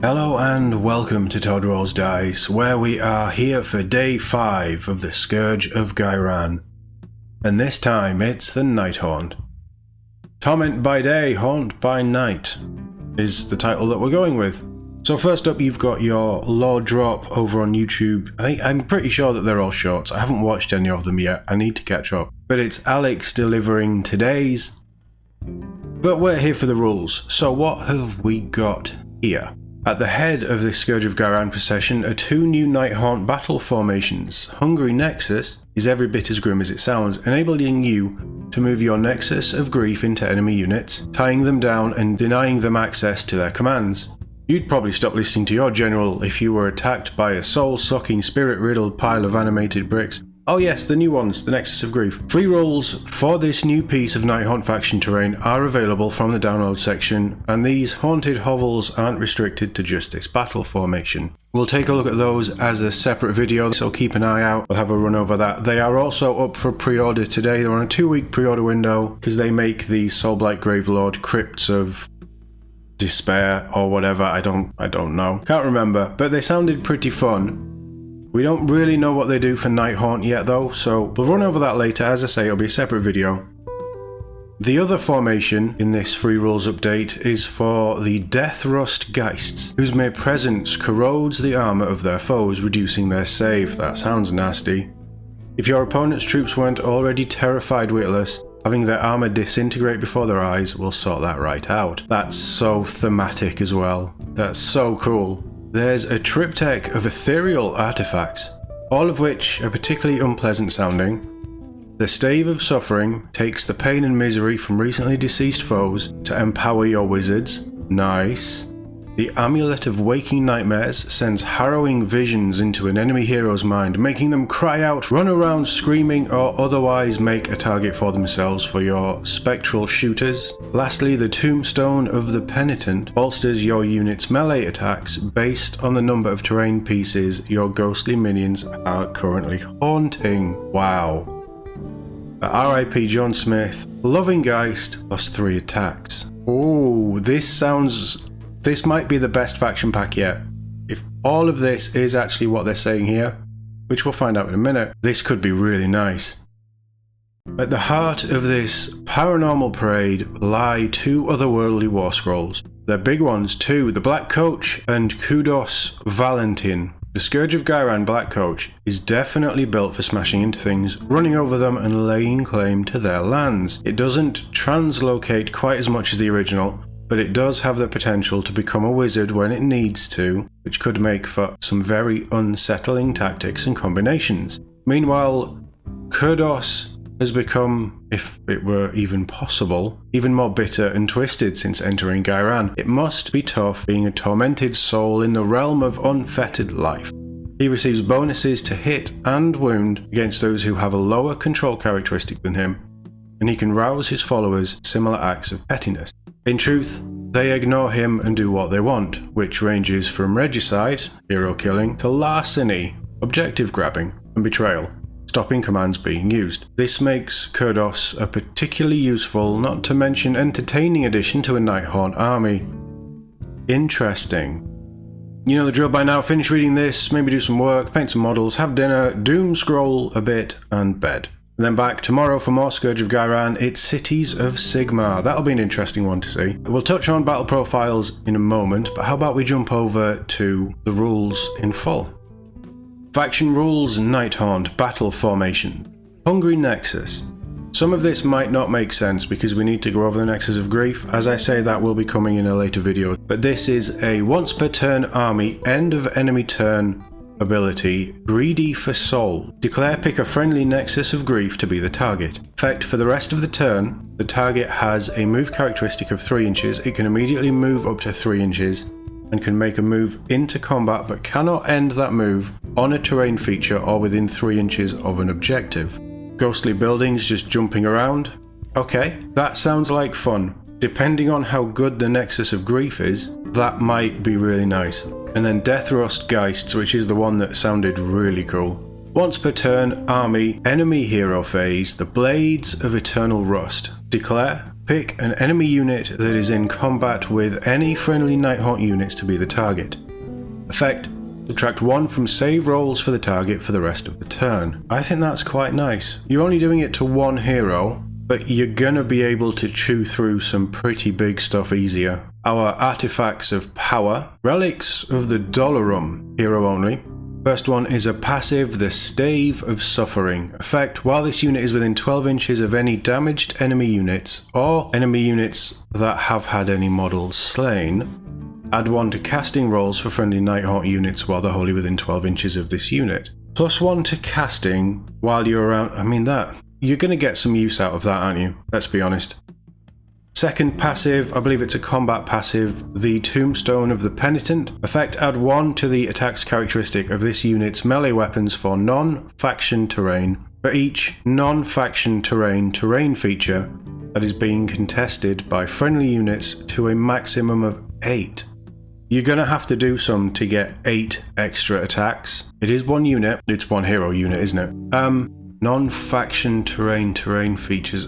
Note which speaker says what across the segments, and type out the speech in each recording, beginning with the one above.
Speaker 1: Hello and welcome to Todd Rolls Dice, where we are here for day 5 of the Scourge of Ghyran. And this time it's the Nighthaunt. Torment by day, haunt by night is the title that we're going with. So first up you've got your lore drop over on YouTube. I'm pretty sure that they're all shorts. I haven't watched any of them yet, I need to catch up. But it's Alex delivering today's. But we're here for the rules, so what have we got here? At the head of this Scourge of Ghyran procession are 2 new Nighthaunt battle formations. Hungry Nexus is every bit as grim as it sounds, enabling you to move your Nexus of Grief into enemy units, tying them down and denying them access to their commands. You'd probably stop listening to your general if you were attacked by a soul-sucking, spirit-riddled pile of animated bricks. Oh yes, the new ones, the Nexus of Grief. Free rules for this new piece of Nighthaunt faction terrain are available from the download section, and these haunted hovels aren't restricted to just this battle formation. We'll take a look at those as a separate video, so keep an eye out. We'll have a run over that. They are also up for pre-order today. They're on a 2-week pre-order window because they make the Soulblight Gravelord Crypts of Despair or whatever. I don't know. Can't remember, but they sounded pretty fun. We don't really know what they do for Nighthaunt yet though, so we'll run over that later. As I say, it'll be a separate video. The other formation in this free rules update is for the Death Rust Geists, whose mere presence corrodes the armour of their foes, reducing their save. That sounds nasty. If your opponent's troops weren't already terrified witless, having their armour disintegrate before their eyes will sort that right out. That's so thematic as well. That's so cool. There's a triptych of ethereal artifacts, all of which are particularly unpleasant sounding. The Stave of Suffering takes the pain and misery from recently deceased foes to empower your wizards. Nice. The Amulet of Waking Nightmares sends harrowing visions into an enemy hero's mind, making them cry out, run around screaming, or otherwise make a target for themselves for your spectral shooters. Lastly, the Tombstone of the Penitent bolsters your unit's melee attacks based on the number of terrain pieces your ghostly minions are currently haunting. Wow. R.I.P. John Smith, Loving Geist plus 3 attacks. Ooh, this might be the best faction pack yet. If all of this is actually what they're saying here, which we'll find out in a minute, this could be really nice. At the heart of this paranormal parade lie 2 otherworldly war scrolls. They're big ones too, the Black Coach and Kurdoss Valentian. The Scourge of Ghyran Black Coach is definitely built for smashing into things, running over them and laying claim to their lands. It doesn't translocate quite as much as the original, but it does have the potential to become a wizard when it needs to, which could make for some very unsettling tactics and combinations. Meanwhile, Kurdoss has become, if it were even possible, even more bitter and twisted since entering Ghyran. It must be tough being a tormented soul in the realm of unfettered life. He receives bonuses to hit and wound against those who have a lower control characteristic than him, and he can rouse his followers similar acts of pettiness. In truth, they ignore him and do what they want, which ranges from regicide, hero killing, to larceny, objective grabbing, and betrayal, stopping commands being used. This makes Kurdoss a particularly useful, not to mention entertaining addition to a Nighthaunt army. Interesting. You know the drill by now. Finish reading this, maybe do some work, paint some models, have dinner, doom scroll a bit, and bed. And then back tomorrow for more Scourge of Ghyran. It's Age of Sigmar. That'll be an interesting one to see. We'll touch on battle profiles in a moment, but how about we jump over to the rules in full? Faction rules, Nighthaunt, battle formation. Hungry Nexus. Some of this might not make sense because we need to go over the Nexus of Grief. As I say, that will be coming in a later video. But this is a once per turn army, end of enemy turn ability, Greedy for Soul. Declare pick a friendly Nexus of Grief to be the target. Effect for the rest of the turn, the target has a move characteristic of 3 inches, it can immediately move up to 3 inches, and can make a move into combat but cannot end that move on a terrain feature or within 3 inches of an objective. Ghostly buildings just jumping around. Okay, that sounds like fun. Depending on how good the Nexus of Grief is, that might be really nice. And then Death Rust Geists, which is the one that sounded really cool. Once per turn, army, enemy hero phase, the Blades of Eternal Rust. Declare, pick an enemy unit that is in combat with any friendly Nighthaunt units to be the target. Effect: subtract 1 from save rolls for the target for the rest of the turn. I think that's quite nice. You're only doing it to one hero, but you're gonna be able to chew through some pretty big stuff easier. Our Artefacts of Power, Relics of the Dolorum, hero only. First one is a passive, the Stave of Suffering. Effect: while this unit is within 12 inches of any damaged enemy units, or enemy units that have had any models slain, add 1 to casting rolls for friendly Nighthaunt units while they're wholly within 12 inches of this unit. Plus 1 to casting while you're around. I mean, that you're going to get some use out of that, aren't you? Let's be honest. Second passive, I believe it's a combat passive, the Tombstone of the Penitent. Effect: add 1 to the attacks characteristic of this unit's melee weapons for non-faction terrain. For each non-faction terrain feature that is being contested by friendly units to a maximum of 8. You're going to have to do some to get 8 extra attacks. It is one unit, it's one hero unit, isn't it? Non-faction terrain features.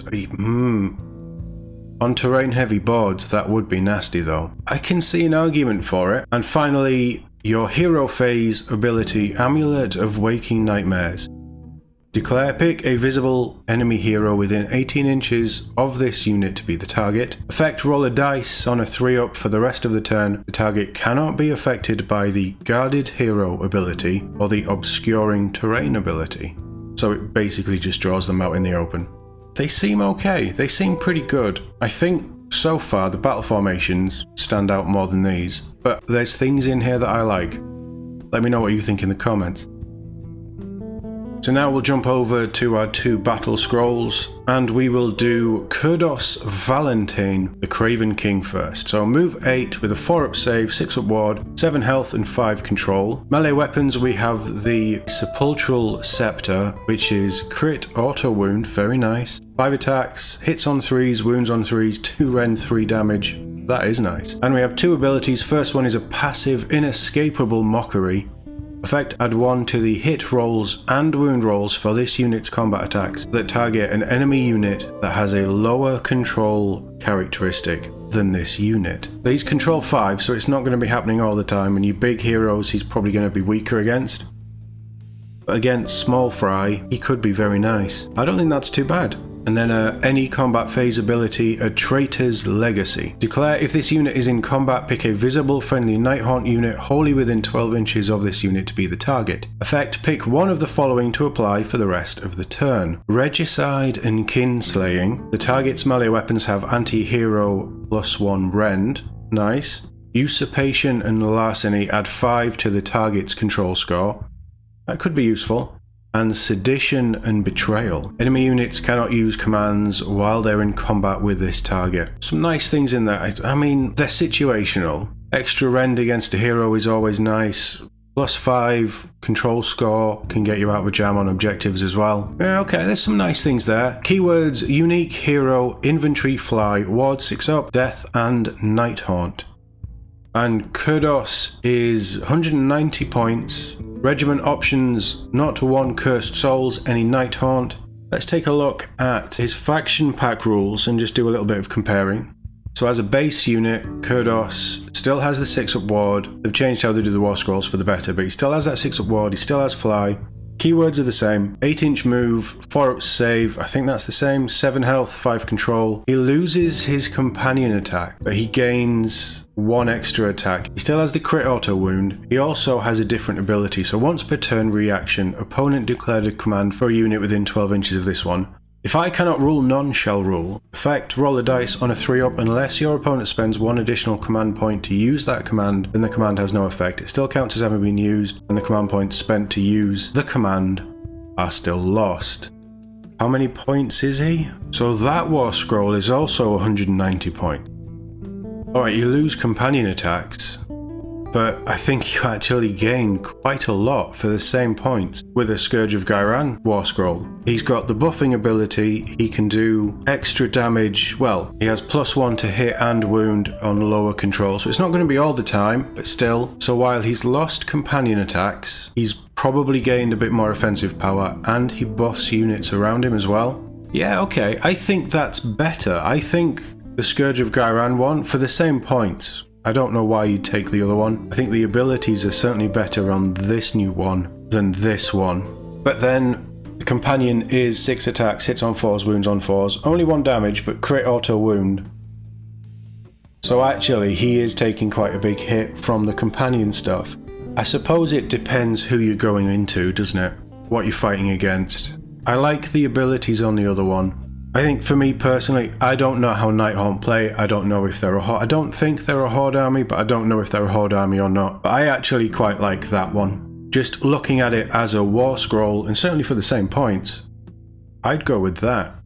Speaker 1: On terrain heavy boards, that would be nasty though. I can see an argument for it. And finally, your hero phase ability, Amulet of Waking Nightmares. Declare, pick a visible enemy hero within 18 inches of this unit to be the target. Effect: roll a dice on a 3-up for the rest of the turn. The target cannot be affected by the Guarded Hero ability or the Obscuring Terrain ability. So it basically just draws them out in the open. They seem okay, they seem pretty good. I think so far the battle formations stand out more than these, but there's things in here that I like. Let me know what you think in the comments. So now we'll jump over to our 2 battle scrolls, and we will do Kurdoss Valentian, the Craven King first. So move 8 with a 4-up save, 6-up ward, 7 health and 5 control. Melee weapons, we have the Sepulchral Scepter, which is crit auto wound, very nice. 5 attacks, hits on 3s, wounds on 3s, 2 rend, 3 damage. That is nice. And we have 2 abilities. First one is a passive Inescapable Mockery. Effect: add 1 to the hit rolls and wound rolls for this unit's combat attacks that target an enemy unit that has a lower control characteristic than this unit. So he's control 5, so it's not going to be happening all the time, and your big heroes he's probably going to be weaker against. But against small fry, he could be very nice. I don't think that's too bad. And then any combat phase ability, a Traitor's Legacy. Declare, if this unit is in combat, pick a visible friendly Nighthaunt unit wholly within 12 inches of this unit to be the target. Effect: pick one of the following to apply for the rest of the turn. Regicide and Kinslaying. The target's melee weapons have anti-hero +1 rend. Nice. Usurpation and Larceny add 5 to the target's control score. That could be useful. And Sedition and Betrayal. Enemy units cannot use commands while they're in combat with this target. Some nice things in there. I mean, they're situational. Extra rend against a hero is always nice. +5 control score can get you out of a jam on objectives as well. Yeah, okay, there's some nice things there. Keywords: unique hero, inventory, fly, ward 6-up, death, and Nighthaunt. And Kurdoss is 190 points. Regiment options: not to 1 cursed souls, any Nighthaunt. Let's take a look at his faction pack rules and just do a little bit of comparing. So as a base unit, Kurdoss still has the 6-up ward. They've changed how they do the war scrolls for the better, but he still has that 6-up ward, he still has fly. Keywords are the same: 8-inch move, 4-up save, I think that's the same, 7 health, 5 control. He loses his companion attack, but he gains 1 extra attack. He still has the crit auto wound. He also has a different ability, so once per turn reaction, opponent declared a command for a unit within 12 inches of this one. If I cannot rule, none shall rule. Effect: roll a dice on a 3-up unless your opponent spends 1 additional command point to use that command, then the command has no effect. It still counts as having been used, and the command points spent to use the command are still lost. How many points is he? So that war scroll is also 190 points. Alright, you lose companion attacks, but I think you actually gain quite a lot for the same points with a Scourge of Ghyran war scroll. He's got the buffing ability, he can do extra damage, well, he has +1 to hit and wound on lower control, so it's not going to be all the time, but still. So while he's lost companion attacks, he's probably gained a bit more offensive power, and he buffs units around him as well. Yeah, okay, I think that's better. I think the Scourge of Ghyran one, for the same points, I don't know why you'd take the other one. I think the abilities are certainly better on this new one than this one. But then the companion is 6 attacks, hits on 4s, wounds on 4s, only 1 damage, but crit auto wound. So actually, he is taking quite a big hit from the companion stuff. I suppose it depends who you're going into, doesn't it? What you're fighting against. I like the abilities on the other one. I think for me personally, I don't know how Nighthaunt play. I don't know if they're a Horde. I don't think they're a Horde army, but I don't know if they're a Horde army or not. But I actually quite like that one. Just looking at it as a war scroll, and certainly for the same points, I'd go with that.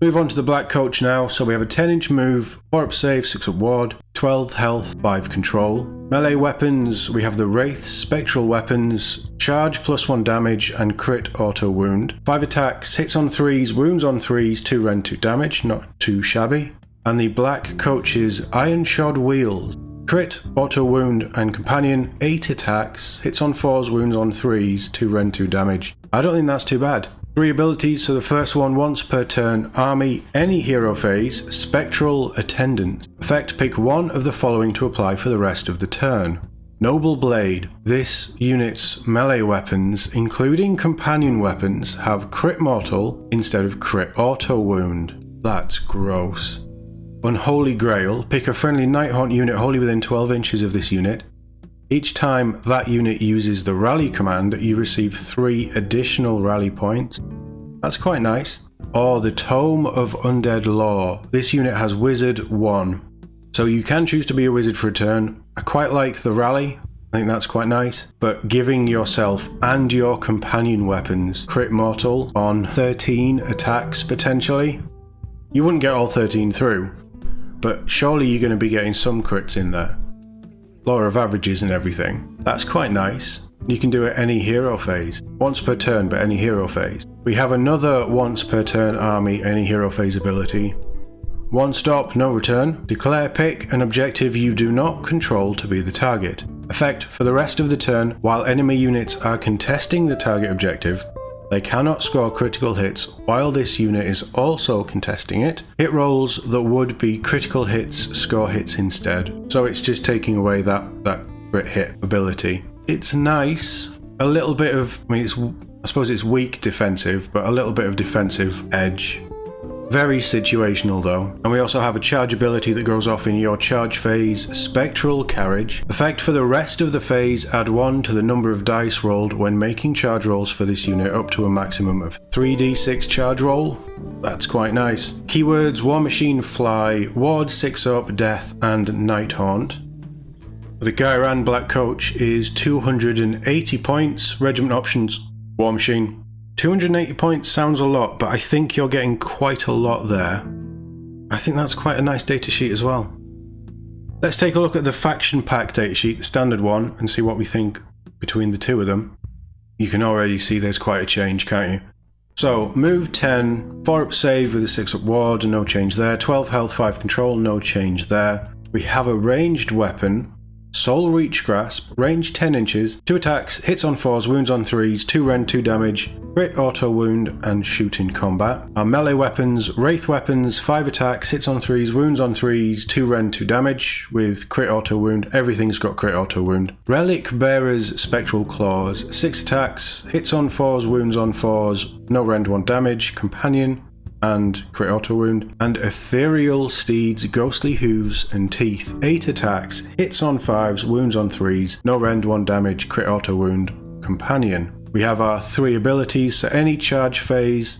Speaker 1: Move on to the Black Coach now. So we have a 10-inch move, 4-up save, 6-up ward, 12 health, 5 control. Melee weapons, we have the Wraiths, spectral weapons, charge +1 damage and crit auto wound. 5 attacks, hits on 3s, wounds on 3s, 2 rend, 2 damage, not too shabby. And the Black Coach's Iron Shod Wheels, crit, auto wound and companion, 8 attacks, hits on 4s, wounds on 3s, 2 rend, 2 damage. I don't think that's too bad. 3 abilities, so the first one, once per turn, army, any hero phase, spectral attendance. Effect, pick one of the following to apply for the rest of the turn. Noble Blade. This unit's melee weapons, including companion weapons, have crit mortal instead of crit auto wound. That's gross. Unholy Grail. Pick a friendly Nighthaunt unit wholly within 12 inches of this unit. Each time that unit uses the rally command, you receive 3 additional rally points. That's quite nice. Or the Tome of Undead Lore. This unit has Wizard 1. So you can choose to be a wizard for a turn. I quite like the rally. I think that's quite nice. But giving yourself and your companion weapons crit mortal on 13 attacks potentially. You wouldn't get all 13 through, but surely you're going to be getting some crits in there. Law of averages and everything. That's quite nice. You can do it any hero phase. Once per turn, but any hero phase. We have another once per turn army, any hero phase ability. 1 stop, no return. Declare pick an objective you do not control to be the target. Effect, for the rest of the turn, while enemy units are contesting the target objective, they cannot score critical hits while this unit is also contesting it. Hit rolls that would be critical hits score hits instead. So it's just taking away that crit hit ability. It's nice. A little bit of, I suppose it's weak defensive, but a little bit of defensive edge. Very situational though. And we also have a charge ability that goes off in your charge phase, Spectral Carriage. Effect, for the rest of the phase, add 1 to the number of dice rolled when making charge rolls for this unit up to a maximum of 3d6 charge roll. That's quite nice. Keywords, War Machine Fly, Ward 6-up, Death and Nighthaunt. The Ghyran Black Coach is 280 points. Regiment options, War Machine. 280 points sounds a lot, but I think you're getting quite a lot there. I think that's quite a nice datasheet as well. Let's take a look at the faction pack datasheet, the standard one, and see what we think between the two of them. You can already see there's quite a change, can't you? So, move 10, 4-up save with a 6-up ward, no change there. 12 health, 5 control, no change there. We have a ranged weapon, Soul Reach Grasp, range 10 inches, 2 attacks, hits on 4s, wounds on 3s, 2 rend, 2 damage, crit auto wound and shoot in combat. Our melee weapons, Wraith weapons, 5 attacks, hits on 3s, wounds on 3s, 2 rend, 2 damage with crit auto wound. Everything's got crit auto wound. Relic Bearer's Spectral Claws, 6 attacks, hits on 4s, wounds on 4s, no rend, 1 damage, companion and crit auto wound. And Ethereal Steed's Ghostly Hooves and Teeth, 8 attacks, hits on 5s, wounds on 3s, no rend, 1 damage, crit auto wound, companion. We have our 3 abilities, so any charge phase.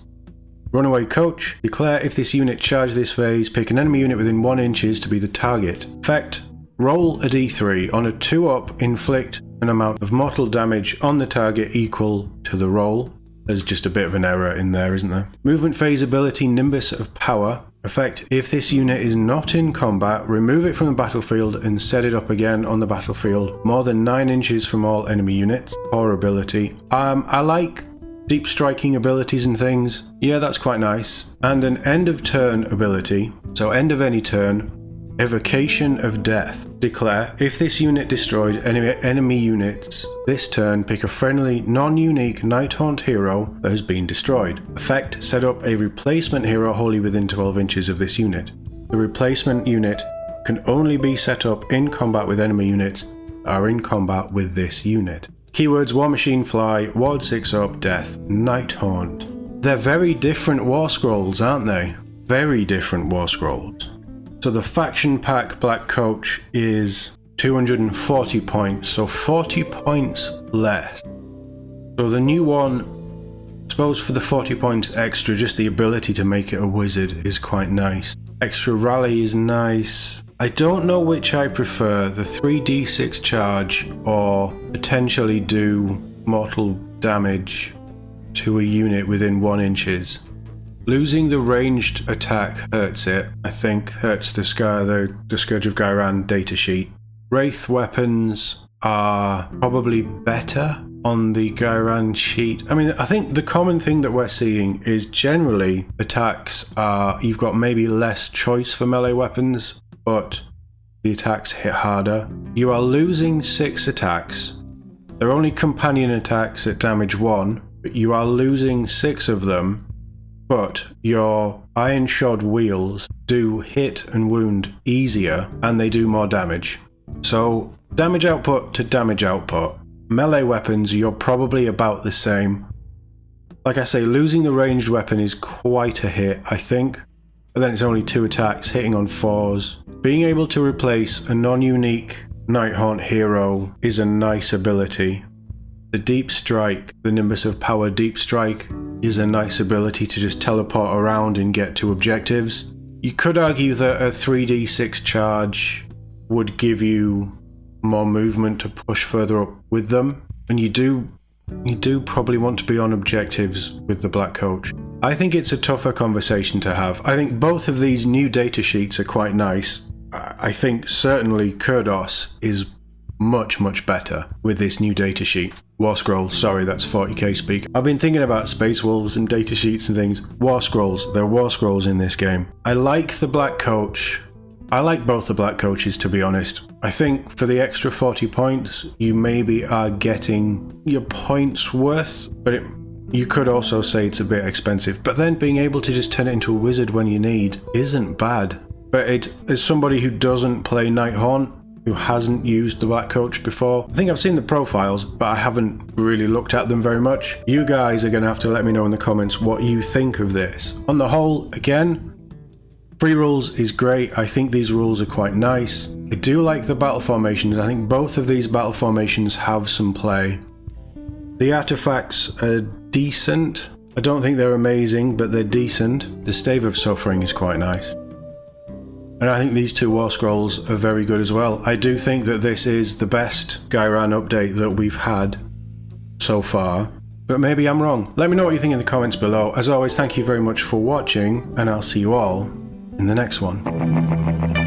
Speaker 1: Runaway Coach. Declare if this unit charged this phase, pick an enemy unit within 1 inches to be the target. Effect, roll a d3. On a 2-up, inflict an amount of mortal damage on the target equal to the roll. There's just a bit of an error in there, isn't there? Movement phase ability, Nimbus of Power. Effect, if this unit is not in combat, remove it from the battlefield and set it up again on the battlefield more than 9 inches from all enemy units. Or ability. I like deep striking abilities and things. Yeah, that's quite nice. And an end of turn ability. So end of any turn, Evocation of Death. Declare, if this unit destroyed enemy units this turn, pick a friendly, non-unique Nighthaunt hero that has been destroyed. Effect, set up a replacement hero wholly within 12 inches of this unit. The replacement unit can only be set up in combat with enemy units that are in combat with this unit. Keywords: War Machine, Fly, Ward 6 up, Death, Nighthaunt. They're very different war scrolls, aren't they? Very different war scrolls. So the faction pack Black Coach is 240 points, so 40 points less. So the new one, I suppose for the 40 points extra, just the ability to make it a wizard is quite nice. Extra rally is nice. I don't know which I prefer, the 3d6 charge or potentially do mortal damage to a unit within 1 inches. Losing the ranged attack hurts it, I think, hurts the Scourge of Ghyran datasheet. Wraith weapons are probably better on the Ghyran sheet. I mean, I think the common thing that we're seeing is generally attacks are, you've got maybe less choice for melee weapons, but the attacks hit harder. You are losing 6 attacks. They're only companion attacks at damage 1, but you are losing 6 of them. But your iron shod wheels do hit and wound easier, and they do more damage. So damage output to damage output. Melee weapons, you're probably about the same. Like I say, losing the ranged weapon is quite a hit, I think. But then it's only 2 attacks, hitting on 4s. Being able to replace a non-unique Nighthaunt hero is a nice ability. The Deep Strike, the Nimbus of Power Deep Strike, is a nice ability to just teleport around and get to objectives. You could argue that a 3d6 charge would give you more movement to push further up with them, and you do probably want to be on objectives with the Black Coach. I think it's a tougher conversation to have. I think both of these new data sheets are quite nice. I think certainly Kurdoss is much better with this new datasheet. War Scroll, sorry, that's 40k speak. I've been thinking about Space Wolves and datasheets and things. War Scrolls, there are War Scrolls in this game. I like the Black Coach. I like both the Black Coaches, to be honest. I think for the extra 40 points, you maybe are getting your points worth, but you could also say it's a bit expensive. But then being able to just turn it into a wizard when you need isn't bad. But as somebody who doesn't play Nighthaunt, who hasn't used the Black Coach before, I think I've seen the profiles, but I haven't really looked at them very much. You guys are going to have to let me know in the comments what you think of this. On the whole, again, free rules is great. I think these rules are quite nice. I do like the battle formations. I think both of these battle formations have some play. The artifacts are decent. I don't think they're amazing, but they're decent. The Stave of Suffering is quite nice. And I think these 2 War Scrolls are very good as well. I do think that this is the best Ghyran update that we've had so far, but maybe I'm wrong. Let me know what you think in the comments below. As always, thank you very much for watching, and I'll see you all in the next one.